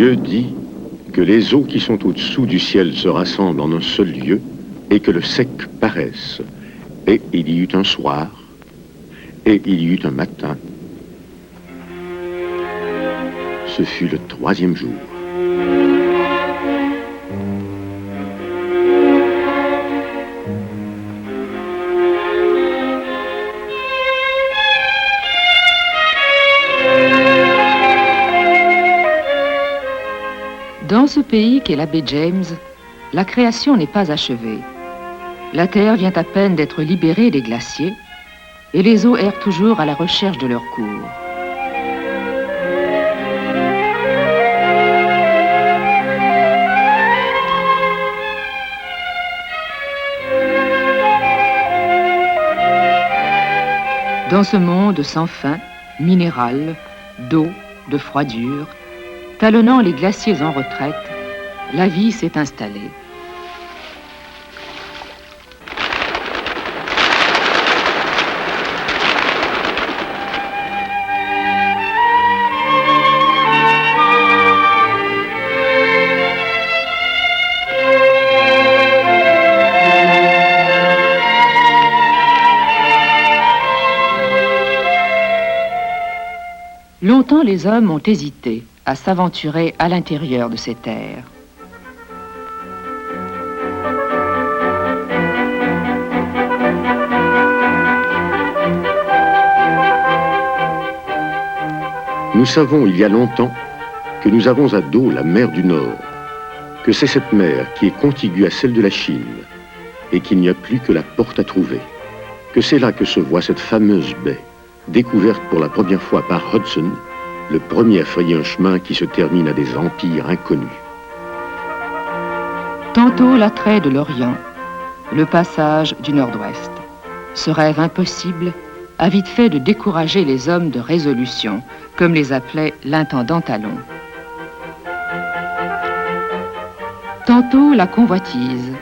Dieu dit que les eaux qui sont au-dessous du ciel se rassemblent en un seul lieu et que le sec paraisse. Et il y eut un soir, et il y eut un matin. Ce fut le 3e jour. Dans ce pays qu'est la baie James, la création n'est pas achevée. La Terre vient à peine d'être libérée des glaciers et les eaux errent toujours à la recherche de leur cours. Dans ce monde sans fin, minéral, d'eau, de froidure, talonnant les glaciers en retraite, la vie s'est installée. Longtemps, les hommes ont hésité à s'aventurer à l'intérieur de ces terres. Nous savons il y a longtemps que nous avons à dos la mer du Nord, que c'est cette mer qui est contiguë à celle de la Chine et qu'il n'y a plus que la porte à trouver, que c'est là que se voit cette fameuse baie, découverte pour la première fois par Hudson, le premier à frayer un chemin qui se termine à des empires inconnus. Tantôt l'attrait de l'Orient, le passage du Nord-Ouest. Ce rêve impossible a vite fait de décourager les hommes de résolution, comme les appelait l'intendant Talon. Tantôt la convoitise,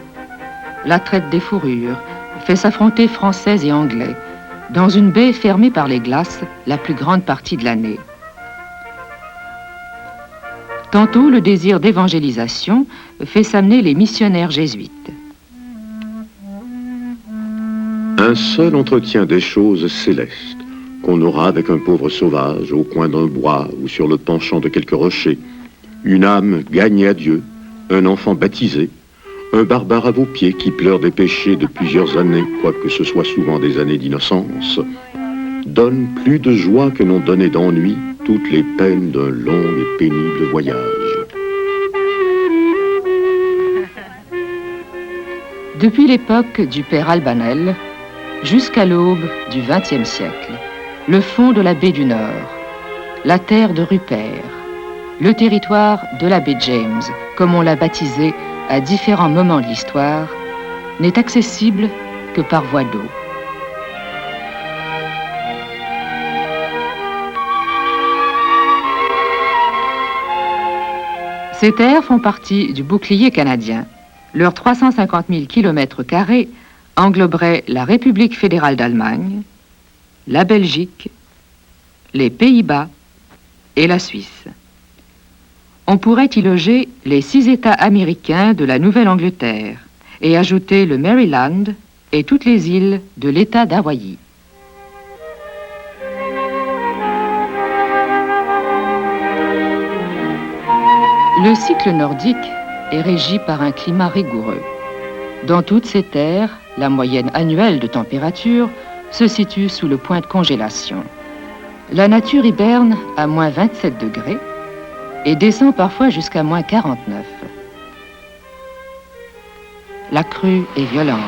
la traite des fourrures, fait s'affronter Français et Anglais dans une baie fermée par les glaces la plus grande partie de l'année. Tantôt, le désir d'évangélisation fait s'amener les missionnaires jésuites. Un seul entretien des choses célestes qu'on aura avec un pauvre sauvage au coin d'un bois ou sur le penchant de quelques rochers, une âme gagnée à Dieu, un enfant baptisé, un barbare à vos pieds qui pleure des péchés de plusieurs années, quoique ce soit souvent des années d'innocence, donne plus de joie que n'ont donné d'ennui toutes les peines d'un long et pénible voyage. Depuis l'époque du père Albanel jusqu'à l'aube du XXe siècle, le fond de la baie du Nord, la terre de Rupert, le territoire de la baie James, comme on l'a baptisé à différents moments de l'histoire, n'est accessible que par voie d'eau. Ces terres font partie du bouclier canadien. Leurs 350 000 km² engloberaient la République fédérale d'Allemagne, la Belgique, les Pays-Bas et la Suisse. On pourrait y loger les 6 États américains de la Nouvelle-Angleterre et ajouter le Maryland et toutes les îles de l'État d'Hawaï. Le cycle nordique est régi par un climat rigoureux. Dans toutes ces terres, la moyenne annuelle de température se situe sous le point de congélation. La nature hiberne à moins 27 degrés et descend parfois jusqu'à moins 49. La crue est violente.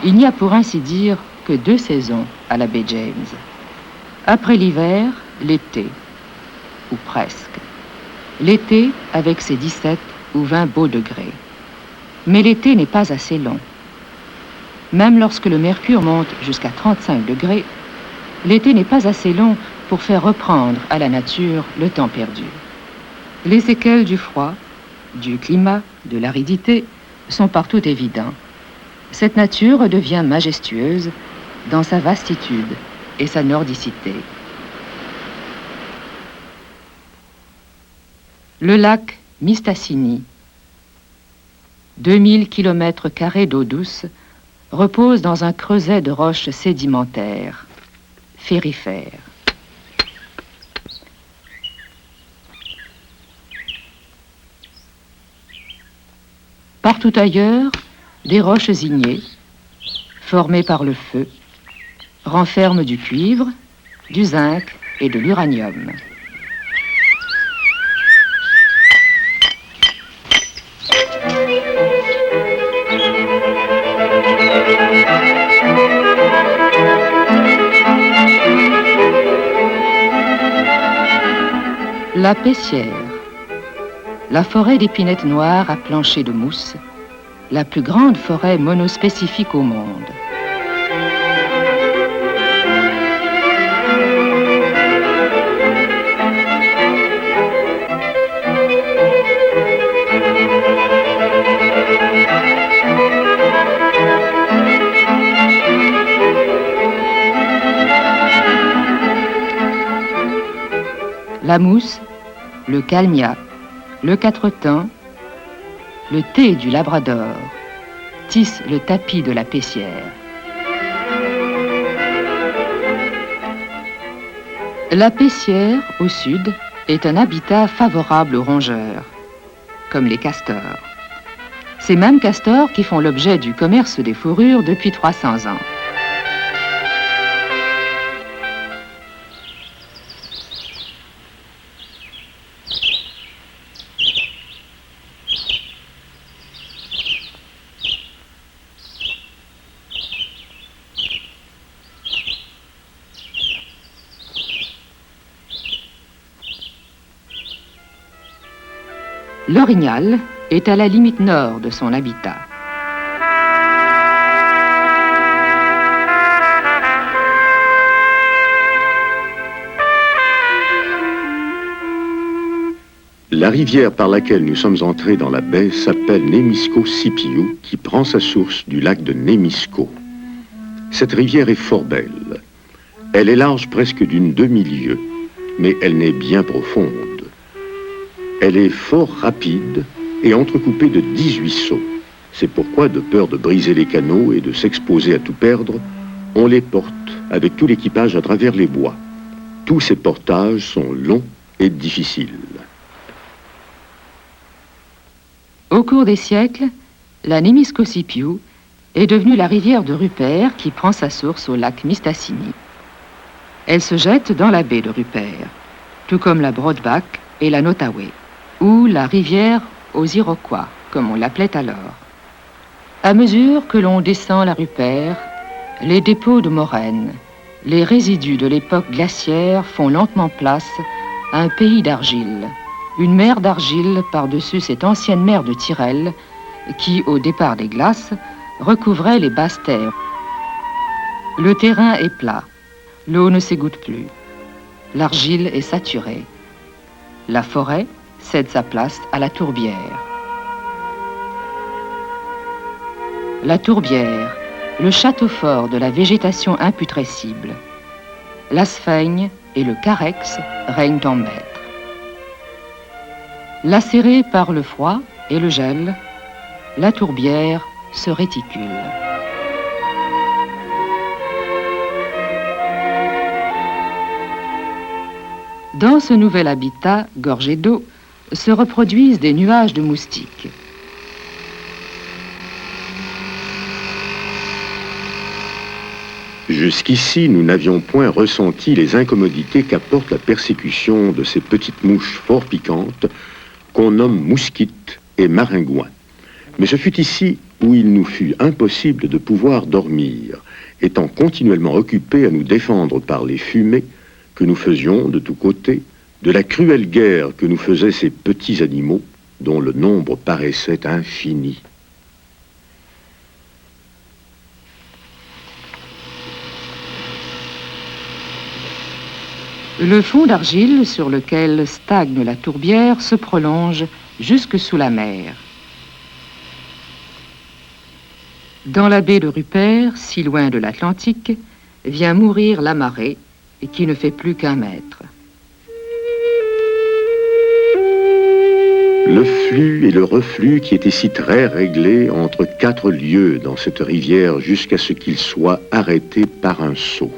Il n'y a pour ainsi dire que 2 saisons à la baie James. Après l'hiver, l'été, ou presque. L'été avec ses 17 ou 20 beaux degrés. Mais l'été n'est pas assez long. Même lorsque le mercure monte jusqu'à 35 degrés, l'été n'est pas assez long pour faire reprendre à la nature le temps perdu. Les séquelles du froid, du climat, de l'aridité sont partout évidents. Cette nature devient majestueuse dans sa vastitude et sa nordicité. Le lac Mistassini, 2000 km² d'eau douce, repose dans un creuset de roches sédimentaires, ferrifères. Partout ailleurs, des roches ignées, formées par le feu, renferment du cuivre, du zinc et de l'uranium. La Pessière, la forêt d'épinettes noires à plancher de mousse, la plus grande forêt monospécifique au monde. La mousse, le calmia, le quatre-temps, le thé du Labrador tissent le tapis de la Pessière. La Pessière, au sud, est un habitat favorable aux rongeurs, comme les castors. Ces mêmes castors qui font l'objet du commerce des fourrures depuis 300 ans. L'orignal est à la limite nord de son habitat. La rivière par laquelle nous sommes entrés dans la baie s'appelle Nemisco-Sipiu, qui prend sa source du lac de Nemisco. Cette rivière est fort belle. Elle est large presque d'une demi-lieue, mais elle n'est bien profonde. Elle est fort rapide et entrecoupée de 18 sauts. C'est pourquoi, de peur de briser les canaux et de s'exposer à tout perdre, on les porte avec tout l'équipage à travers les bois. Tous ces portages sont longs et difficiles. Au cours des siècles, la Nemisco-Sipiu est devenue la rivière de Rupert qui prend sa source au lac Mistassini. Elle se jette dans la baie de Rupert, tout comme la Broadback et la Nottaway, ou la rivière aux Iroquois, comme on l'appelait alors. À mesure que l'on descend la Rupert, les dépôts de moraines, les résidus de l'époque glaciaire font lentement place à un pays d'argile, une mer d'argile par-dessus cette ancienne mer de Tyrol qui, au départ des glaces, recouvrait les basses terres. Le terrain est plat, l'eau ne s'égoutte plus, l'argile est saturée. La forêt cède sa place à la tourbière. La tourbière, le château fort de la végétation imputrescible. L'asphègne et le carex règnent en maître. Lacérée par le froid et le gel, la tourbière se réticule. Dans ce nouvel habitat gorgé d'eau, se reproduisent des nuages de moustiques. Jusqu'ici, nous n'avions point ressenti les incommodités qu'apporte la persécution de ces petites mouches fort piquantes qu'on nomme mousquites et maringouins. Mais ce fut ici où il nous fut impossible de pouvoir dormir, étant continuellement occupés à nous défendre par les fumées que nous faisions de tous côtés, de la cruelle guerre que nous faisaient ces petits animaux dont le nombre paraissait infini. Le fond d'argile sur lequel stagne la tourbière se prolonge jusque sous la mer. Dans la baie de Rupert, si loin de l'Atlantique, vient mourir la marée, et qui ne fait plus qu'1 mètre. Le flux et le reflux qui étaient si très réglés entre 4 lieues dans cette rivière jusqu'à ce qu'il soit arrêté par un saut.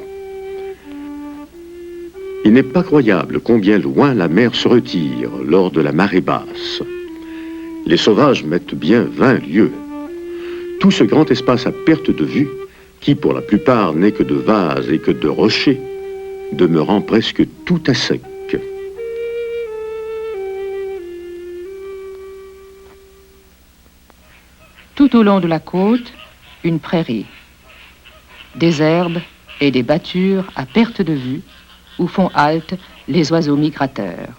Il n'est pas croyable combien loin la mer se retire lors de la marée basse. Les sauvages mettent bien 20 lieues. Tout ce grand espace à perte de vue, qui pour la plupart n'est que de vases et que de rochers, demeurant presque tout à sec. Tout au long de la côte, une prairie. Des herbes et des battures à perte de vue, où font halte les oiseaux migrateurs.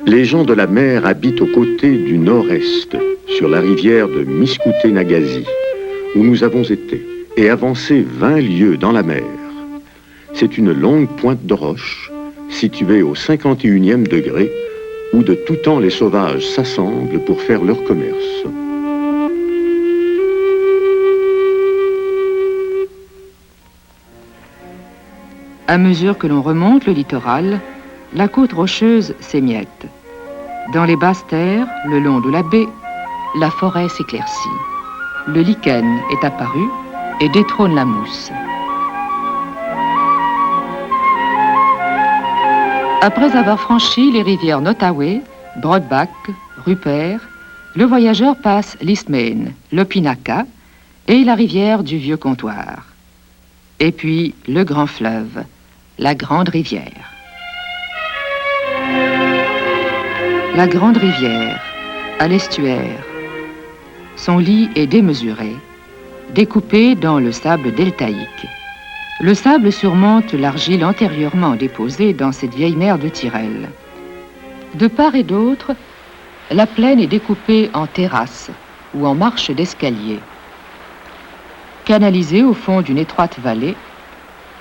Les gens de la mer habitent aux côtés du nord-est, sur la rivière de Miskouté-Nagazi, où nous avons été, et avancé 20 lieues dans la mer. C'est une longue pointe de roche, située au 51e degré, où de tout temps les sauvages s'assemblent pour faire leur commerce. À mesure que l'on remonte le littoral, la côte rocheuse s'émiette. Dans les basses terres, le long de la baie, la forêt s'éclaircit. Le lichen est apparu et détrône la mousse. Après avoir franchi les rivières Nottaway, Broadback, Rupert, le voyageur passe l'Eastmain, l'Opinaka et la rivière du Vieux Comptoir. Et puis le grand fleuve, la Grande Rivière. La Grande Rivière, à l'estuaire. Son lit est démesuré, découpé dans le sable deltaïque. Le sable surmonte l'argile antérieurement déposée dans cette vieille mer de Tyrol. De part et d'autre, la plaine est découpée en terrasses ou en marches d'escalier. Canalisée au fond d'une étroite vallée,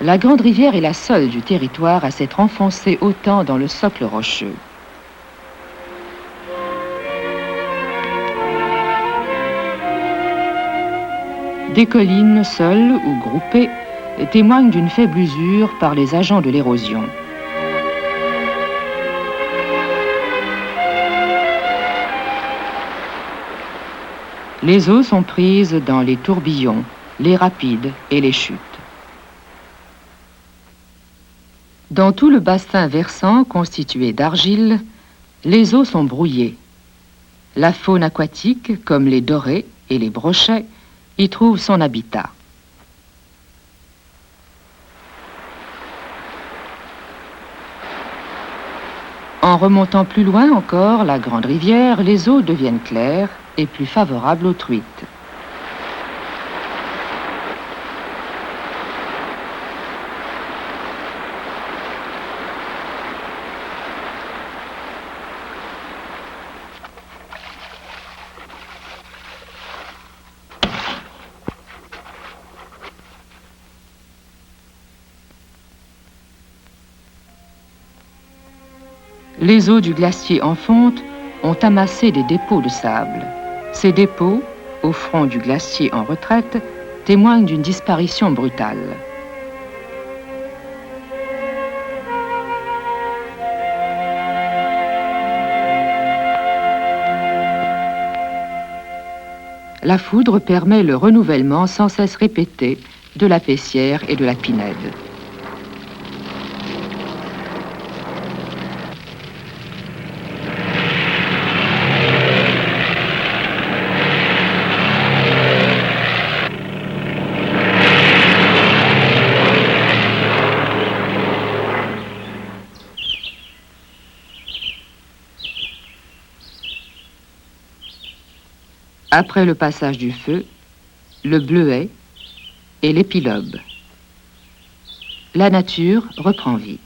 la Grande Rivière est la seule du territoire à s'être enfoncée autant dans le socle rocheux. Des collines, seules ou groupées, témoignent d'une faible usure par les agents de l'érosion. Les eaux sont prises dans les tourbillons, les rapides et les chutes. Dans tout le bassin versant constitué d'argile, les eaux sont brouillées. La faune aquatique, comme les dorés et les brochets, y trouve son habitat. En remontant plus loin encore la Grande Rivière, les eaux deviennent claires et plus favorables aux truites. Les eaux du glacier en fonte ont amassé des dépôts de sable. Ces dépôts, au front du glacier en retraite, témoignent d'une disparition brutale. La foudre permet le renouvellement sans cesse répété de la pessière et de la pinède. Après le passage du feu, le bleuet et l'épilobe. la nature reprend vie.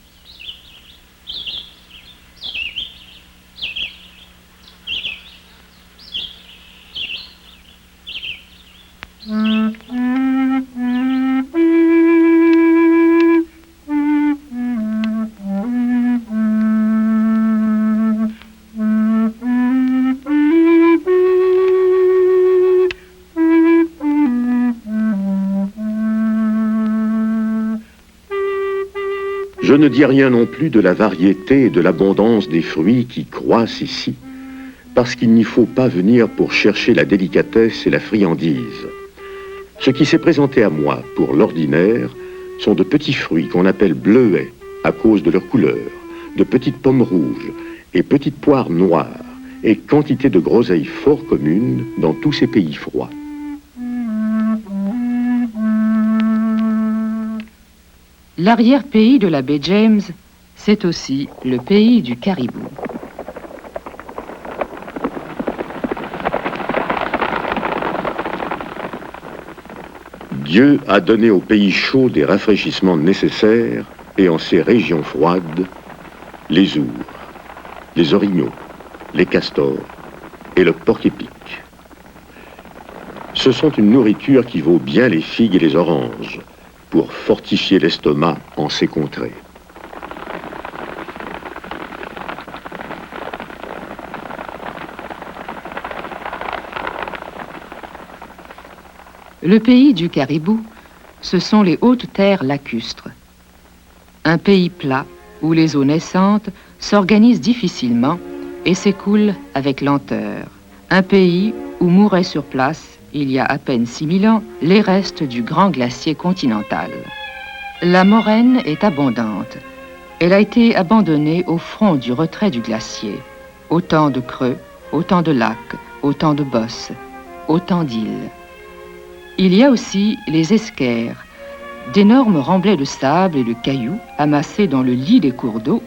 Je ne dis rien non plus de la variété et de l'abondance des fruits qui croissent ici, parce qu'il n'y faut pas venir pour chercher la délicatesse et la friandise. Ce qui s'est présenté à moi pour l'ordinaire sont de petits fruits qu'on appelle bleuets à cause de leur couleur, de petites pommes rouges et petites poires noires et quantité de groseilles fort communes dans tous ces pays froids. L'arrière-pays de la baie James, c'est aussi le pays du caribou. Dieu a donné au pays chaud des rafraîchissements nécessaires et en ces régions froides, les ours, les orignaux, les castors et le porc-épic. Ce sont une nourriture qui vaut bien les figues et les oranges pour fortifier l'estomac en ces contrées. Le pays du caribou, ce sont les hautes terres lacustres. Un pays plat où les eaux naissantes s'organisent difficilement et s'écoulent avec lenteur. Un pays où mouraient sur place, il y a à peine 6000 ans, les restes du grand glacier continental. La moraine est abondante. Elle a été abandonnée au front du retrait du glacier. Autant de creux, autant de lacs, autant de bosses, autant d'îles. Il y a aussi les esquerres, d'énormes remblais de sable et de cailloux amassés dans le lit des cours d'eau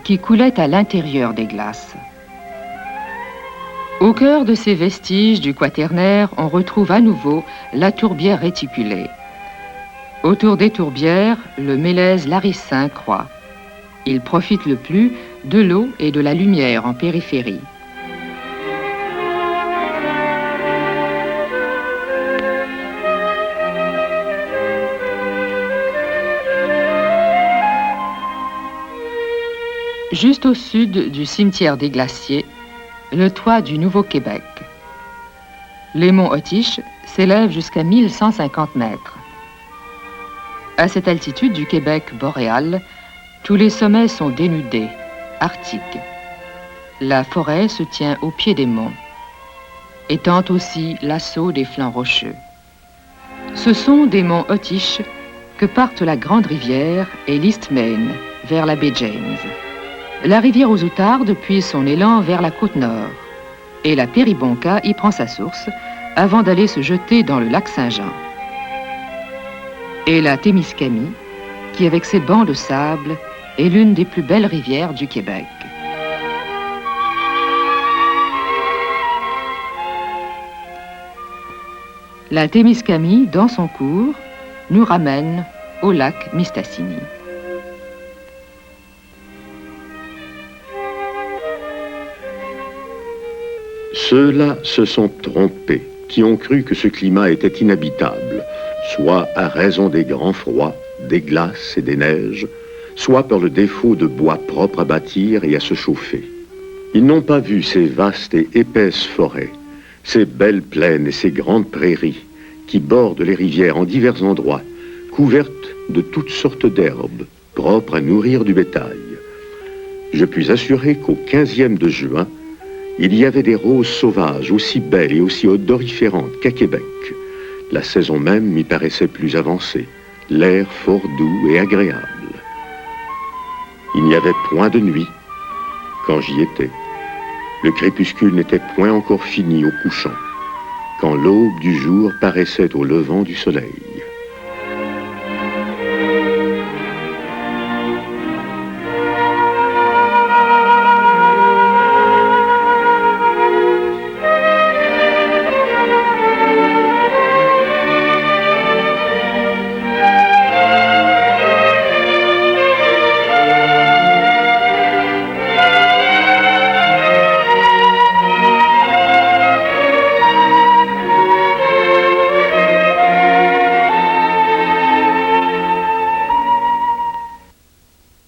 qui coulaient à l'intérieur des glaces. Au cœur de ces vestiges du Quaternaire, on retrouve à nouveau la tourbière réticulée. Autour des tourbières, le mélèze laricin croît. Il profite le plus de l'eau et de la lumière en périphérie. Juste au sud du cimetière des glaciers, le toit du Nouveau-Québec. Les monts Otish s'élèvent jusqu'à 1150 mètres. À cette altitude du Québec boréal, tous les sommets sont dénudés, arctiques. La forêt se tient au pied des monts et tente aussi l'assaut des flancs rocheux. Ce sont des monts Otish que partent la Grande Rivière et l'Eastmain vers la baie James. La rivière aux Outardes puise son élan vers la côte nord et la Péribonka y prend sa source avant d'aller se jeter dans le lac Saint-Jean. Et la Témiscamie, qui avec ses bancs de sable est l'une des plus belles rivières du Québec. La Témiscamie, dans son cours, nous ramène au lac Mistassini. Ceux-là se sont trompés, qui ont cru que ce climat était inhabitable, soit à raison des grands froids, des glaces et des neiges, soit par le défaut de bois propres à bâtir et à se chauffer. Ils n'ont pas vu ces vastes et épaisses forêts, ces belles plaines et ces grandes prairies qui bordent les rivières en divers endroits, couvertes de toutes sortes d'herbes, propres à nourrir du bétail. Je puis assurer qu'au 15e de juin, il y avait des roses sauvages aussi belles et aussi odoriférantes qu'à Québec. La saison même m'y paraissait plus avancée, l'air fort doux et agréable. Il n'y avait point de nuit quand j'y étais. Le crépuscule n'était point encore fini au couchant, quand l'aube du jour paraissait au levant du soleil.